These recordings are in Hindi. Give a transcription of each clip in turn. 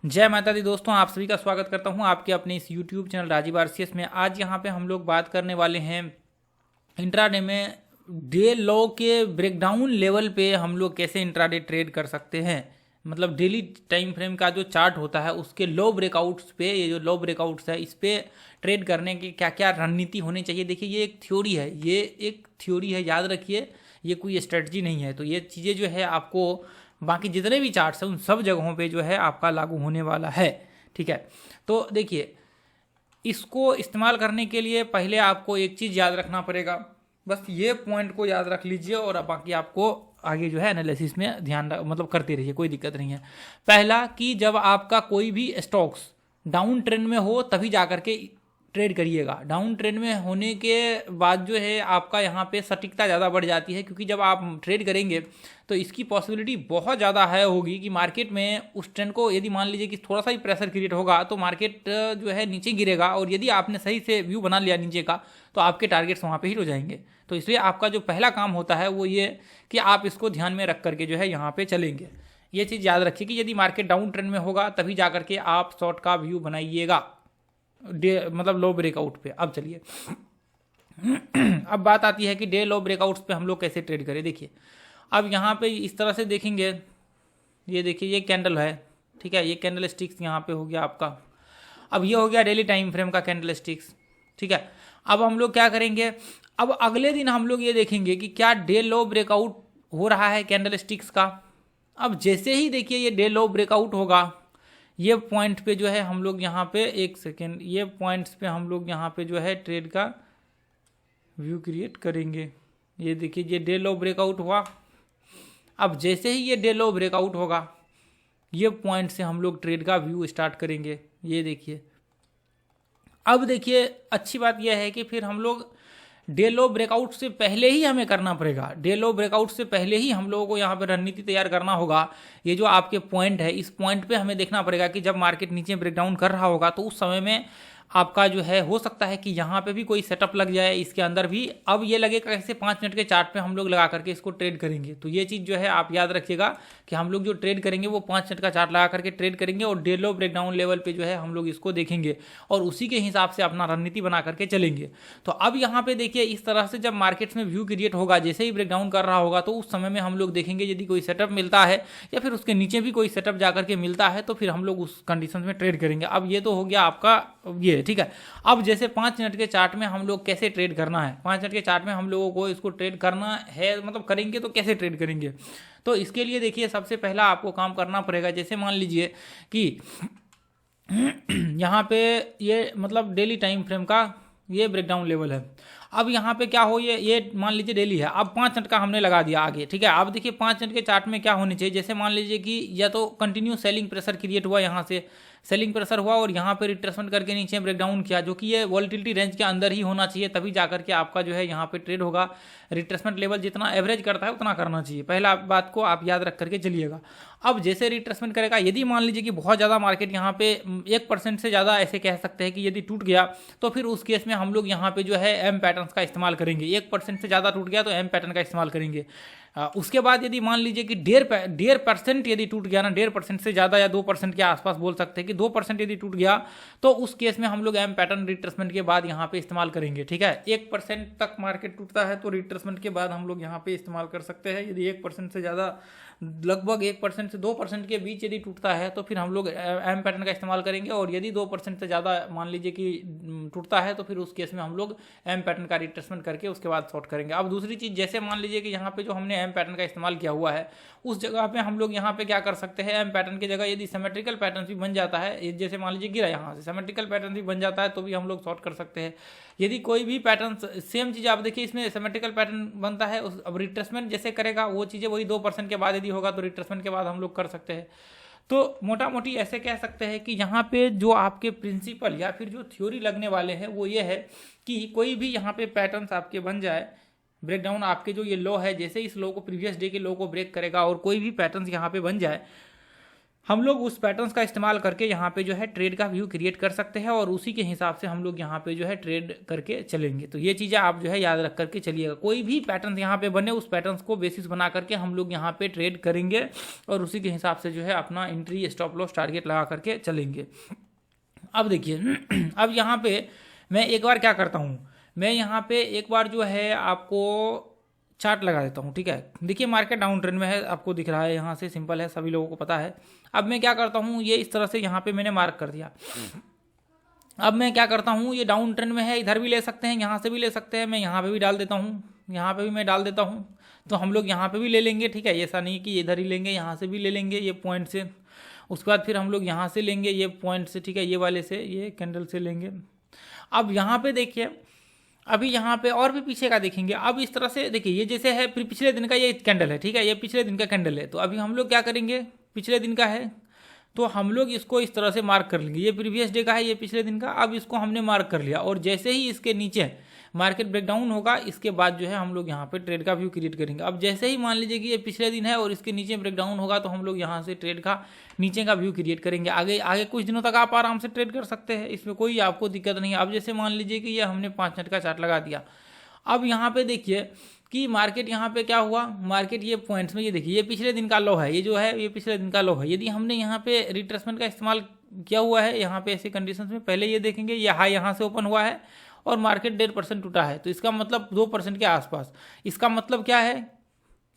जय माता दी दोस्तों, आप सभी का स्वागत करता हूं आपके अपने इस YouTube चैनल राजीव आरसीएस में। आज यहां पे हम लोग बात करने वाले हैं इंट्राडे में डे लो के ब्रेकडाउन लेवल पे हम लोग कैसे इंट्राडे ट्रेड कर सकते हैं। मतलब डेली टाइम फ्रेम का जो चार्ट होता है उसके लो ब्रेकआउट्स पे, ये जो लो ब्रेकआउट्स है इस पे ट्रेड करने की क्या क्या रणनीति होनी चाहिए। देखिए, ये एक थ्योरी है, याद रखिए, ये कोई स्ट्रेटजी नहीं है। तो ये चीज़ें जो है आपको बाकी जितने भी चार्ट्स हैं उन सब जगहों पे जो है आपका लागू होने वाला है। ठीक है, तो देखिए, इसको इस्तेमाल करने के लिए पहले आपको एक चीज़ याद रखना पड़ेगा। बस ये पॉइंट को याद रख लीजिए और अब बाकी आपको आगे जो है एनालिसिस में ध्यान मतलब करते रहिए, कोई दिक्कत नहीं है। पहला कि जब आपका कोई भी स्टॉक्स डाउन ट्रेंड में हो तभी जा करके ट्रेड करिएगा। डाउन ट्रेंड में होने के बाद जो है आपका यहाँ पे सटीकता ज़्यादा बढ़ जाती है, क्योंकि जब आप ट्रेड करेंगे तो इसकी पॉसिबिलिटी बहुत ज़्यादा हाई होगी कि मार्केट में उस ट्रेंड को, यदि मान लीजिए कि थोड़ा सा ही प्रेशर क्रिएट होगा तो मार्केट जो है नीचे गिरेगा, और यदि आपने सही से व्यू बना लिया नीचे का तो आपके टारगेट्स वहाँ पे हिट हो जाएंगे। तो इसलिए आपका जो पहला काम होता है वो ये कि आप इसको ध्यान में रख करके जो है यहाँ पे चलेंगे। ये चीज़ याद रखिए कि यदि मार्केट डाउन ट्रेंड में होगा तभी जा करके आप शॉर्ट का व्यू बनाइएगा, मतलब लो ब्रेकआउट पे। अब चलिए अब बात आती है कि डे लो ब्रेकआउट्स पे हम लोग कैसे ट्रेड करें। देखिए, अब यहाँ पे इस तरह से देखेंगे, ये देखिए ये कैंडल है, ठीक है, ये कैंडल स्टिक्स यहाँ पे हो गया आपका। अब ये हो गया डेली टाइम फ्रेम का कैंडल स्टिक्स, ठीक है। अब हम लोग क्या करेंगे, अब अगले दिन हम लोग ये देखेंगे कि क्या डे लो ब्रेकआउट हो रहा है कैंडल स्टिक्स का। अब जैसे ही देखिए ये डे लो ब्रेकआउट होगा, ये पॉइंट पे जो है हम लोग यहाँ पे, एक सेकेंड, ये पॉइंट्स पे हम लोग यहाँ पे जो है ट्रेड का व्यू क्रिएट करेंगे। ये देखिए ये डे लो ब्रेकआउट हुआ। अब जैसे ही ये डे लो ब्रेकआउट होगा, ये पॉइंट से हम लोग ट्रेड का व्यू स्टार्ट करेंगे। ये देखिए, अब देखिए अच्छी बात यह है कि फिर हम लोग डे लो ब्रेकआउट से पहले ही हमें करना पड़ेगा। डे लो ब्रेकआउट से पहले ही हम लोगों को यहाँ पे रणनीति तैयार करना होगा। ये जो आपके पॉइंट है, इस पॉइंट पे हमें देखना पड़ेगा कि जब मार्केट नीचे ब्रेकडाउन कर रहा होगा तो उस समय में आपका जो है हो सकता है कि यहाँ पे भी कोई सेटअप लग जाए, इसके अंदर भी। अब ये लगेगा कैसे, 5 मिनट के चार्ट पे हम लोग लगा करके इसको ट्रेड करेंगे। तो ये चीज़ जो है आप याद रखिएगा कि हम लोग जो ट्रेड करेंगे वो 5 मिनट का चार्ट लगा करके ट्रेड करेंगे और डे लो ब्रेकडाउन लेवल पे जो है हम लोग इसको देखेंगे और उसी के हिसाब से अपना रणनीति बना करके चलेंगे। तो अब यहाँ पे देखिए, इस तरह से जब मार्केट्स में व्यू क्रिएट होगा, जैसे ही ब्रेकडाउन कर रहा होगा तो उस समय में हम लोग देखेंगे यदि कोई सेटअप मिलता है या फिर उसके नीचे भी कोई सेटअप जाकर के मिलता है तो फिर हम लोग उस कंडीशन में ट्रेड करेंगे। अब ये तो हो गया आपका ये, ठीक है। अब जैसे 5 मिनट के चार्ट में हम लोग कैसे ट्रेड करना है, 5 मिनट के चार्ट में हम लोगों को इसको ट्रेड करना है, मतलब करेंगे तो कैसे ट्रेड करेंगे। तो इसके लिए देखिए, सबसे पहला आपको काम करना पड़ेगा। जैसे मान लीजिए कि यहाँ पे ये मतलब डेली टाइम फ्रेम का ये ब्रेकडाउन लेवल है। अब यहाँ पे क्या हो, ये मान लीजिए डेली है। अब 5 मिनट का हमने लगा दिया आगे, ठीक है। अब देखिए 5 मिनट के चार्ट में क्या होनी चाहिए, जैसे मान लीजिए कि या तो कंटिन्यू सेलिंग प्रेशर क्रिएट हुआ, यहाँ से सेलिंग प्रेशर हुआ और यहाँ पे रिट्रेसमेंट करके नीचे ब्रेकडाउन किया, जो कि ये वॉलेटिलिटी रेंज के अंदर ही होना चाहिए, तभी जाकर के आपका जो है यहाँ पे ट्रेड होगा। रिट्रेसमेंट लेवल जितना एवरेज करता है उतना करना चाहिए, पहला बात को आप याद रख करके चलिएगा। अब जैसे रिट्रेसमेंट करेगा, यदि मान लीजिए कि बहुत ज़्यादा मार्केट यहाँ पे 1% से ज़्यादा, ऐसे कह सकते हैं कि यदि टूट गया तो फिर उस केस में हम लोग यहाँ पे जो है एम पैटर्न्स का इस्तेमाल करेंगे। 1% से ज़्यादा टूट गया तो एम पैटर्न का इस्तेमाल करेंगे। उसके बाद यदि मान लीजिए कि 1.5% यदि टूट गया ना, 1.5% से ज़्यादा या 2% के आसपास बोल सकते हैं कि 2% यदि टूट गया तो उस केस में हम लोग एम पैटर्न रिट्रेसमेंट के बाद यहाँ पे इस्तेमाल करेंगे, ठीक है। 1% तक मार्केट टूटता है तो रिट्रेसमेंट के बाद हम लोग यहाँ पे इस्तेमाल कर सकते हैं। यदि 1% से ज़्यादा, लगभग 1% से 2% के बीच यदि टूटता है तो फिर हम लोग एम पैटर्न का इस्तेमाल करेंगे, और यदि 2% से ज़्यादा मान लीजिए कि टूटता है तो फिर उस केस में हम लोग एम पैटर्न का रिट्रेसमेंट करके उसके बाद शॉर्ट करेंगे। अब दूसरी चीज़, जैसे मान लीजिए कि यहाँ पे जो हमने एम पैटर्न का इस्तेमाल किया हुआ है उस जगह पे हम लोग यहाँ पे क्या कर सकते हैं, एम पैटर्न की जगह यदि सिमेट्रिकल पैटर्न भी बन जाता है, जैसे मान लीजिए गिरा यहाँ से सिमेट्रिकल पैटर्न भी बन जाता है तो भी हम लोग शॉर्ट कर सकते हैं। यदि कोई भी पैटर्न, सेम चीज़ आप देखिए, इसमें सिमेट्रिकल पैटर्न बनता है, अब रिट्रेसमेंट जैसे करेगा वो चीज़ें वही 2% के बाद यदि होगा तो रिट्रेसमेंट के बाद हम लोग कर सकते हैं। तो मोटा मोटी ऐसे कह सकते हैं कि यहाँ पे जो आपके प्रिंसिपल या फिर जो थ्योरी लगने वाले हैं वो ये है कि कोई भी यहाँ पे पैटर्न्स आपके बन जाए, ब्रेकडाउन आपके जो ये लो है, जैसे इस लो को प्रीवियस डे के लो को ब्रेक करेगा और कोई भी पैटर्न्स यहाँ पे बन जाए हम लोग उस पैटर्न्स का इस्तेमाल करके यहाँ पे जो है ट्रेड का व्यू क्रिएट कर सकते हैं और उसी के हिसाब से हम लोग यहाँ पे जो है ट्रेड करके चलेंगे। तो ये चीज़ें आप जो है याद रख करके चलिएगा। कोई भी पैटर्न यहाँ पे बने उस पैटर्न्स को बेसिस बना करके हम लोग यहाँ पे ट्रेड करेंगे और उसी के हिसाब से जो है अपना एंट्री, स्टॉप लॉस, टारगेट लगा करके चलेंगे। अब देखिए, अब यहाँ पे मैं एक बार क्या करता हूँ, मैं यहाँ पे एक बार जो है आपको चार्ट लगा देता हूँ। ठीक है, देखिए मार्केट डाउन ट्रेंड में है, आपको दिख रहा है यहाँ से, सिंपल है, सभी लोगों को पता है। अब मैं क्या करता हूँ, ये इस तरह से यहाँ पे मैंने मार्क कर दिया। अब मैं क्या करता हूँ, ये डाउन ट्रेंड में है, इधर भी ले सकते हैं, यहाँ से भी ले सकते हैं, मैं यहाँ पे भी डाल देता हूँ, यहाँ पे भी मैं डाल देता हूँ। तो हम लोग यहाँ पे भी ले लेंगे। ठीक है, ऐसा नहीं कि इधर ही लेंगे, यहाँ से भी ले लेंगे ये पॉइंट से। उसके बाद फिर हम लोग यहाँ से लेंगे ये पॉइंट से। ठीक है, ये वाले से, ये कैंडल से लेंगे। अब यहाँ पे देखिए, अभी यहाँ पे और भी पीछे का देखेंगे। अब इस तरह से देखिए, ये जैसे है, फिर पिछले दिन का ये कैंडल है। ठीक है, ये पिछले दिन का कैंडल है। तो अभी हम लोग क्या करेंगे, पिछले दिन का है तो हम लोग इसको इस तरह से मार्क कर लेंगे। ये प्रीवियस डे का है, ये पिछले दिन का। अब इसको हमने मार्क कर लिया और जैसे ही इसके नीचे मार्केट ब्रेकडाउन होगा, इसके बाद जो है हम लोग यहाँ पे ट्रेड का व्यू क्रिएट करेंगे। अब जैसे ही मान लीजिए कि ये पिछले दिन है और इसके नीचे ब्रेकडाउन होगा, तो हम लोग यहाँ से ट्रेड का नीचे का व्यू क्रिएट करेंगे। आगे आगे कुछ दिनों तक आप आराम से ट्रेड कर सकते हैं, इसमें कोई आपको दिक्कत नहीं है। अब जैसे मान लीजिए कि ये हमने 5 मिनट का चार्ट लगा दिया। अब यहाँ पे देखिए कि मार्केट यहाँ पे क्या हुआ, मार्केट ये पॉइंट्स में, ये देखिए ये पिछले दिन का लो है, ये जो है ये पिछले दिन का लो है। यदि हमने यहाँ पे रिट्रेसमेंट का इस्तेमाल किया हुआ है यहाँ पे ऐसे कंडीशंस में, पहले ये देखेंगे ये हाई यहाँ से ओपन हुआ है और मार्केट 1.5% टूटा है, तो इसका मतलब 2% के आसपास। इसका मतलब क्या है,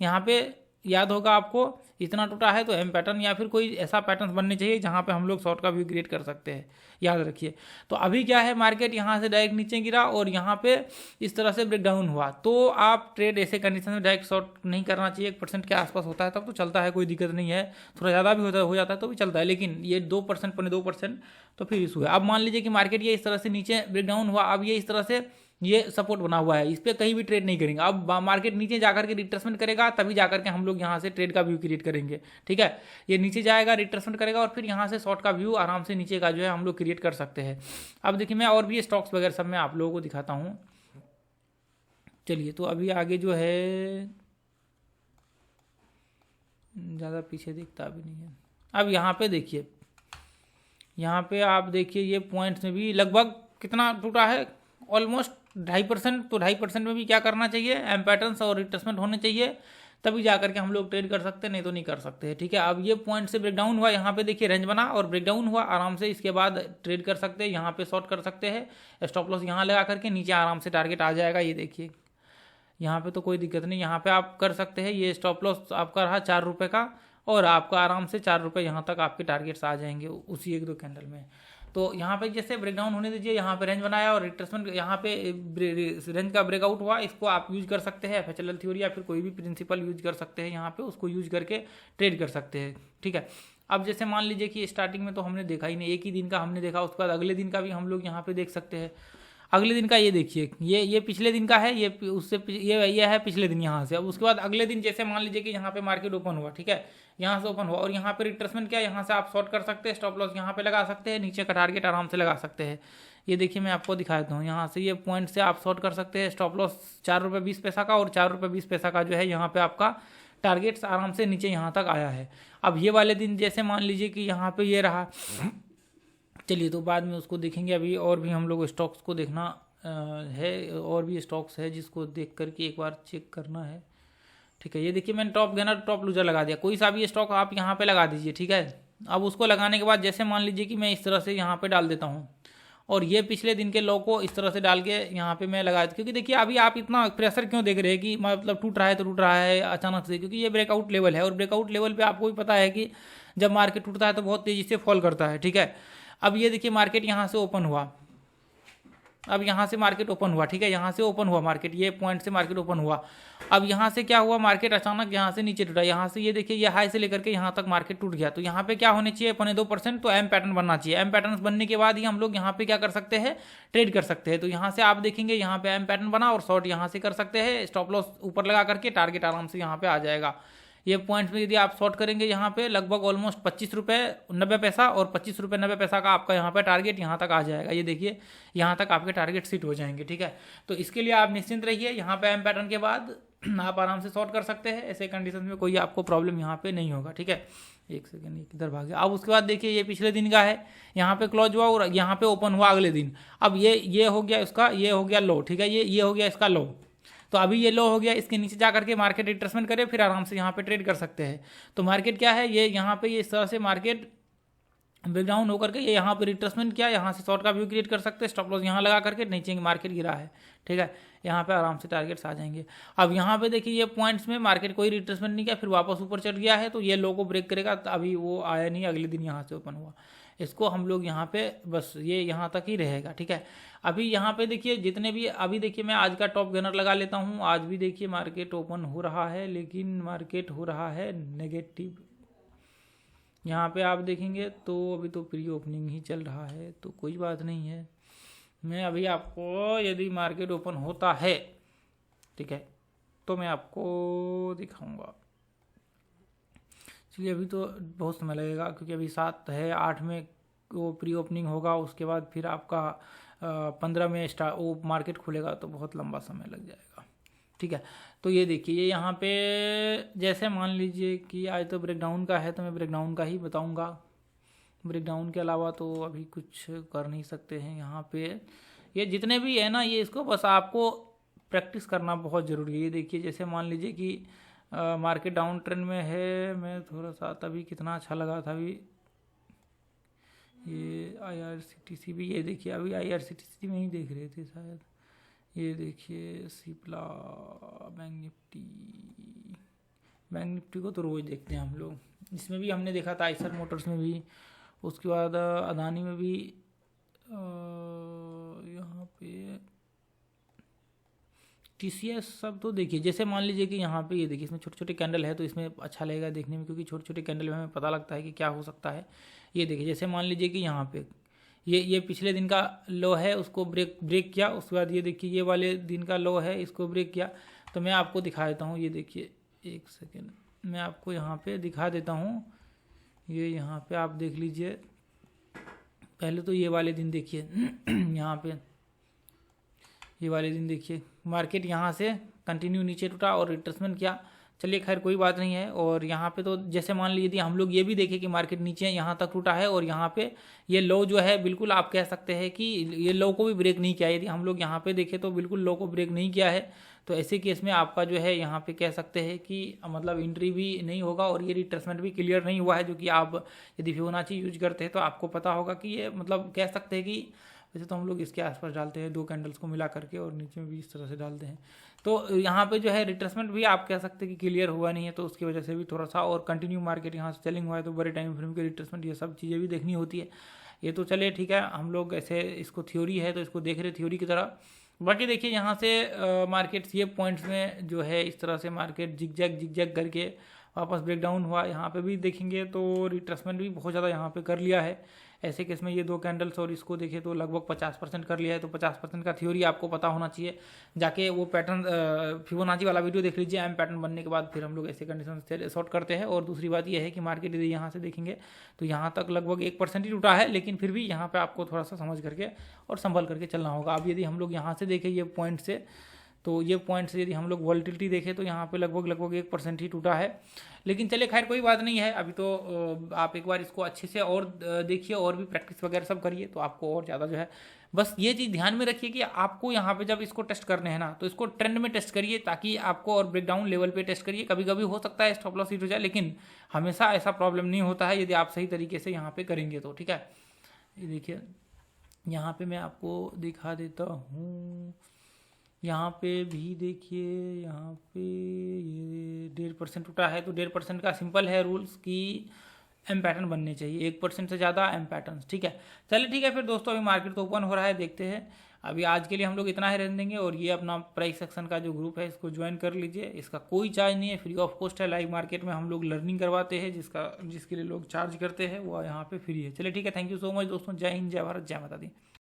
यहाँ पे याद होगा आपको, इतना टूटा है तो एम पैटर्न या फिर कोई ऐसा पैटर्न बनने चाहिए जहाँ पे हम लोग शॉर्ट का व्यू क्रिएट कर सकते हैं, याद रखिए। तो अभी क्या है, मार्केट यहाँ से डायरेक्ट नीचे गिरा और यहाँ पे इस तरह से ब्रेकडाउन हुआ, तो आप ट्रेड ऐसे कंडीशन में डायरेक्ट शॉर्ट नहीं करना चाहिए। 1% के आसपास होता है तब तो चलता है, कोई दिक्कत नहीं है। थोड़ा ज़्यादा भी हो जाता है तो भी चलता है, लेकिन ये 2%, 2% तो फिर इशू है। अब मान लीजिए कि मार्केट ये इस तरह से नीचे ब्रेकडाउन हुआ, अब ये इस तरह से ये सपोर्ट बना हुआ है, इस पर कहीं भी ट्रेड नहीं करेंगे। अब मार्केट नीचे जाकर के रिट्रेसमेंट करेगा, तभी जाकर के हम लोग यहाँ से ट्रेड का व्यू क्रिएट करेंगे। ठीक है, ये नीचे जाएगा, रिट्रेसमेंट करेगा और फिर यहाँ से शॉर्ट का व्यू आराम से नीचे का जो है हम लोग क्रिएट कर सकते हैं। अब देखिए, मैं और भी स्टॉक्स वगैरह सब मैं आप लोगों को दिखाता हूँ। चलिए, तो अभी आगे जो है ज़्यादा पीछे दिखता भी नहीं है। अब यहाँ पे देखिए, यहाँ पे आप देखिए ये पॉइंट्स में भी लगभग कितना टूटा है, ऑलमोस्ट 2.5%। तो 2.5% में भी क्या करना चाहिए, एम पैटर्न्स और रिट्रेसमेंट होने चाहिए, तभी जाकर के हम लोग ट्रेड कर सकते हैं, नहीं तो नहीं कर सकते हैं। ठीक है, अब ये पॉइंट से ब्रेकडाउन हुआ, यहाँ पे देखिए रेंज बना और ब्रेकडाउन हुआ, आराम से इसके बाद ट्रेड कर सकते हैं, यहाँ पे शॉर्ट कर सकते हैं, स्टॉप लॉस यहाँ लगा करके नीचे आराम से टारगेट आ जाएगा। ये देखिए यहाँ पे तो कोई दिक्कत नहीं, यहाँ पे आप कर सकते हैं। ये स्टॉप लॉस आपका रहा 4 रुपये का और आपका आराम से 4 रुपये यहाँ तक आपके टारगेट्स आ जाएंगे उसी 1-2 कैंडल में। तो यहाँ पे जैसे ब्रेकडाउन होने दीजिए, यहाँ पे रेंज बनाया और रिट्रेसमेंट यहाँ पे रेंज का ब्रेकआउट हुआ, इसको आप यूज कर सकते हैं, FHLL थ्योरी या फिर कोई भी प्रिंसिपल यूज कर सकते हैं, यहाँ पे उसको यूज करके ट्रेड कर सकते हैं। ठीक है, अब जैसे मान लीजिए कि स्टार्टिंग में तो हमने देखा ही नहीं, एक ही दिन का हमने देखा, उसके बाद अगले दिन का भी हम लोग यहाँ पे देख सकते हैं। अगले दिन का ये देखिए, ये पिछले दिन का है, ये उससे ये है पिछले दिन यहाँ से। अब उसके बाद अगले दिन जैसे मान लीजिए कि यहाँ पे मार्केट ओपन हुआ, ठीक है, यहाँ से ओपन हुआ और यहाँ पे रिट्रेसमेंट किया, यहाँ से आप शॉर्ट कर सकते हैं, स्टॉप लॉस यहाँ पे लगा सकते हैं, नीचे का टारगेट आराम से लगा सकते हैं। ये देखिए मैं आपको दिखा देता हूँ, यहाँ से ये पॉइंट से आप शॉर्ट कर सकते हैं, स्टॉप लॉस 4 रुपये 20 पैसा का और 4 रुपये 20 पैसा का जो है यहाँ पे आपका टारगेट्स आराम से नीचे यहाँ तक आया है। अब ये वाले दिन जैसे मान लीजिए कि यहाँ पे ये रहा, चलिए तो बाद में उसको देखेंगे। अभी और भी हम लोग स्टॉक्स को देखना है, और भी स्टॉक्स है जिसको देख करके एक बार चेक करना है। ठीक है, ये देखिए मैंने टॉप गेनर टॉप लूजर लगा दिया, कोई सा भी स्टॉक आप यहाँ पे लगा दीजिए। ठीक है, अब उसको लगाने के बाद जैसे मान लीजिए कि मैं इस तरह से यहाँ पे डाल देता हूँ और ये पिछले दिन के लो को इस तरह से डाल के यहाँ पे मैं लगा, क्योंकि देखिए अभी आप इतना प्रेशर क्यों देख रहे हैं कि मतलब टूट रहा है तो टूट रहा है अचानक से, क्योंकि ये ब्रेकआउट लेवल है और ब्रेकआउट लेवल पे आपको भी पता है कि जब मार्केट टूटता है तो बहुत तेज़ी से फॉल करता है। ठीक है, अब ये देखिए मार्केट यहाँ से ओपन हुआ, अब यहाँ से मार्केट ओपन हुआ, ठीक है, यहाँ से ओपन हुआ मार्केट, ये पॉइंट से मार्केट ओपन हुआ। अब यहाँ से क्या हुआ, मार्केट अचानक यहाँ से नीचे टूटा, यहाँ से ये देखिए ये हाई से लेकर के यहाँ तक मार्केट टूट गया। तो यहाँ पे क्या होने चाहिए, 2%, तो एम पैटर्न बनना चाहिए। एम पैटर्न बनने के बाद ही हम लोग यहाँ पे क्या कर सकते हैं, ट्रेड कर सकते हैं। तो यहाँ से आप देखेंगे यहाँ पे एम पैटर्न बना और शॉर्ट यहाँ से कर सकते हैं, स्टॉप लॉस ऊपर लगा करके टारगेट आराम से यहाँ पे आ जाएगा। ये पॉइंट्स में यदि आप शॉर्ट करेंगे यहाँ पे लगभग ऑलमोस्ट 25 रुपये 90 पैसा और 25 रुपये 90 पैसा का आपका यहाँ पे टारगेट यहाँ तक आ जाएगा। ये देखिए यहाँ तक आपके टारगेट सिट हो जाएंगे। ठीक है, तो इसके लिए आप निश्चिंत रहिए, यहाँ पे एम पैटर्न के बाद आप आराम से शॉर्ट कर सकते हैं, ऐसे कंडीशन में कोई आपको प्रॉब्लम यहाँ पे नहीं होगा। ठीक है, एक सेकेंड, ये किधर भाग गया। अब उसके बाद देखिए ये पिछले दिन का है, यहाँ पे क्लोज हुआ और यहाँ पे ओपन हुआ अगले दिन। अब ये हो गया इसका, ये हो गया लो, ठीक है, ये हो गया इसका लो। तो अभी ये लो हो गया, इसके नीचे जा करके मार्केट रिट्रेसमेंट करे, फिर आराम से यहाँ पे ट्रेड कर सकते हैं। तो मार्केट क्या है, ये यहाँ पे ये इस तरह से मार्केट ब्रेकडाउन होकर के ये यहाँ पे रिट्रेसमेंट किया, यहाँ से शॉर्ट का व्यू क्रिएट कर सकते हैं, स्टॉप लॉस यहाँ लगा करके नीचे मार्केट गिरा है, ठीक है, यहाँ पे आराम से टारगेट्स आ जाएंगे। अब यहाँ पे देखिए ये पॉइंट्स में मार्केट कोई रिट्रेसमेंट नहीं किया, फिर वापस ऊपर चढ़ गया है, तो ये लो को ब्रेक करेगा। तो अभी वो आया नहीं, अगले दिन यहाँ से ओपन हुआ, इसको हम लोग यहाँ पे बस ये यहाँ तक ही रहेगा, ठीक है। अभी यहाँ पे देखिए जितने भी, अभी देखिए मैं आज का टॉप गेनर लगा लेता हूँ। आज भी देखिए मार्केट ओपन हो रहा है, लेकिन मार्केट हो रहा है नेगेटिव। यहाँ पे आप देखेंगे तो अभी तो प्री ओपनिंग ही चल रहा है, तो कोई बात नहीं है। मैं अभी आपको यदि मार्केट ओपन होता है, ठीक है, तो मैं आपको दिखाऊंगा। चलिए अभी तो बहुत समय लगेगा, क्योंकि अभी 7 है, 8 में वो प्री ओपनिंग होगा, उसके बाद फिर आपका 15 में वो मार्केट खुलेगा, तो बहुत लंबा समय लग जाएगा, ठीक है। तो ये देखिए ये यहाँ पे जैसे मान लीजिए कि आज तो ब्रेकडाउन का है, तो मैं ब्रेकडाउन का ही बताऊंगा। ब्रेकडाउन के अलावा तो अभी कुछ कर नहीं सकते हैं। यहाँ पे ये जितने भी है ना, ये इसको बस आपको प्रैक्टिस करना बहुत ज़रूरी है। ये देखिए जैसे मान लीजिए कि मार्केट डाउन ट्रेंड में है, मैं थोड़ा सा तभी कितना अच्छा लगा था अभी ये IRCTC भी, ये देखिए अभी IRCTC में ही देख रहे थे शायद। ये देखिए सिप्ला, बैंक निफ्टी को तो रोज़ देखते हैं हम लोग, इसमें भी हमने देखा था, आइसर मोटर्स में भी, उसके बाद अदानी में भी, यहाँ पे TCS सब। तो देखिए जैसे मान लीजिए कि यहाँ पे ये देखिए इसमें छोटे छोटे कैंडल है, तो इसमें अच्छा लगेगा देखने में, क्योंकि छोटे छोटे कैंडल में हमें पता लगता है कि क्या हो सकता है। ये देखिए जैसे मान लीजिए कि यहाँ पे ये पिछले दिन का लो है, उसको ब्रेक किया, उसके बाद ये देखिए ये वाले दिन का लो है, इसको ब्रेक किया। तो मैं आपको दिखा देता हूँ, ये देखिए एक सेकेंड, मैं आपको यहाँ पे दिखा देता हूँ। ये यहाँ पे आप देख लीजिए, पहले तो ये वाले दिन देखिए यहाँ पे ये वाले दिन देखिए मार्केट यहाँ से कंटिन्यू नीचे टूटा और रिट्रेसमेंट किया। चलिए खैर कोई बात नहीं है। और यहाँ पे तो जैसे मान लीजिए हम लोग ये भी देखें कि मार्केट नीचे यहाँ तक टूटा है, और यहाँ पे ये लो जो है बिल्कुल आप कह सकते हैं कि ये लो को भी ब्रेक नहीं किया। यदि हम लोग यहाँ पे देखें तो बिल्कुल लो को ब्रेक नहीं किया है, तो ऐसे केस में आपका जो है यहाँ पे कह सकते हैं कि मतलब एंट्री भी नहीं होगा और ये रिट्रेसमेंट भी क्लियर नहीं हुआ है, जो कि आप यदि फिबोनाची यूज करते हैं तो आपको पता होगा कि ये मतलब कह सकते हैं कि वैसे तो हम लोग इसके आसपास डालते हैं 2 कैंडल्स को मिला करके, और नीचे में भी इस तरह से डालते हैं। तो यहाँ पे जो है रिट्रेसमेंट भी आप कह सकते हैं कि क्लियर हुआ नहीं है, तो उसकी वजह से भी थोड़ा सा, और कंटिन्यू मार्केट यहाँ से सेलिंग हुआ है, तो बड़े टाइम फ्रेम के रिट्रेसमेंट ये सब चीज़ें भी देखनी होती है। ये तो चलिए ठीक है, हम लोग ऐसे इसको थ्योरी है तो इसको देख रहे थ्योरी की तरह। बाकी देखिए यहाँ से मार्केट्स ये पॉइंट्स में जो है इस तरह से मार्केट जिग-जैग करके वापस ब्रेकडाउन हुआ। यहाँ पे भी देखेंगे तो रिट्रेसमेंट भी बहुत ज़्यादा यहाँ पे कर लिया है। ऐसे केस में ये 2 कैंडल्स और इसको देखें तो लगभग 50% कर लिया है। तो 50% का थ्योरी आपको पता होना चाहिए, जाके वो पैटर्न फिबोनाची वाला वीडियो देख लीजिए। एम पैटर्न बनने के बाद फिर हम लोग ऐसे कंडीशन से शॉर्ट करते हैं। और दूसरी बात ये है कि मार्केट यदि यहाँ से देखेंगे तो यहाँ तक लगभग 1% ही टूटा है, लेकिन फिर भी यहाँ पर आपको थोड़ा सा समझ करके और संभल करके चलना होगा। अब यदि हम लोग यहाँ से देखें ये पॉइंट से, तो ये पॉइंट से यदि हम लोग वॉलेटिलिटी देखें तो यहाँ पे लगभग 1% ही टूटा है। लेकिन चलिए खैर कोई बात नहीं है। अभी तो आप एक बार इसको अच्छे से और देखिए और भी प्रैक्टिस वगैरह सब करिए, तो आपको और ज़्यादा जो है बस ये चीज़ ध्यान में रखिए कि आपको यहाँ पे जब इसको टेस्ट करने हैं ना, तो इसको ट्रेंड में टेस्ट करिए, ताकि आपको, और ब्रेकडाउन लेवल पे टेस्ट करिए। कभी कभी हो सकता है स्टॉप लॉस हिट हो जाए, लेकिन हमेशा ऐसा प्रॉब्लम नहीं होता है यदि आप सही तरीके से यहाँ पे करेंगे तो, ठीक है। ये देखिए यहाँ पे मैं आपको दिखा देता हूँ, यहाँ पे भी देखिए, यहाँ पे ये 1.5% टूटा है। तो 1.5% का सिंपल है रूल्स कि एम पैटर्न बनने चाहिए, 1% से ज़्यादा एम पैटर्न, ठीक है। चलिए ठीक है फिर दोस्तों, अभी मार्केट तो ओपन हो रहा है, देखते हैं। अभी आज के लिए हम लोग इतना ही रहने देंगे। और ये अपना प्राइस सेक्शन का जो ग्रुप है इसको ज्वाइन कर लीजिए। इसका कोई चार्ज नहीं है, फ्री ऑफ कॉस्ट है। लाइव मार्केट में हम लोग लर्निंग करवाते हैं, जिसके लिए लोग चार्ज करते हैं वो यहाँ पे फ्री है। चलिए ठीक है, थैंक यू सो मच दोस्तों। जय हिंद, जय भारत, जय माता दी।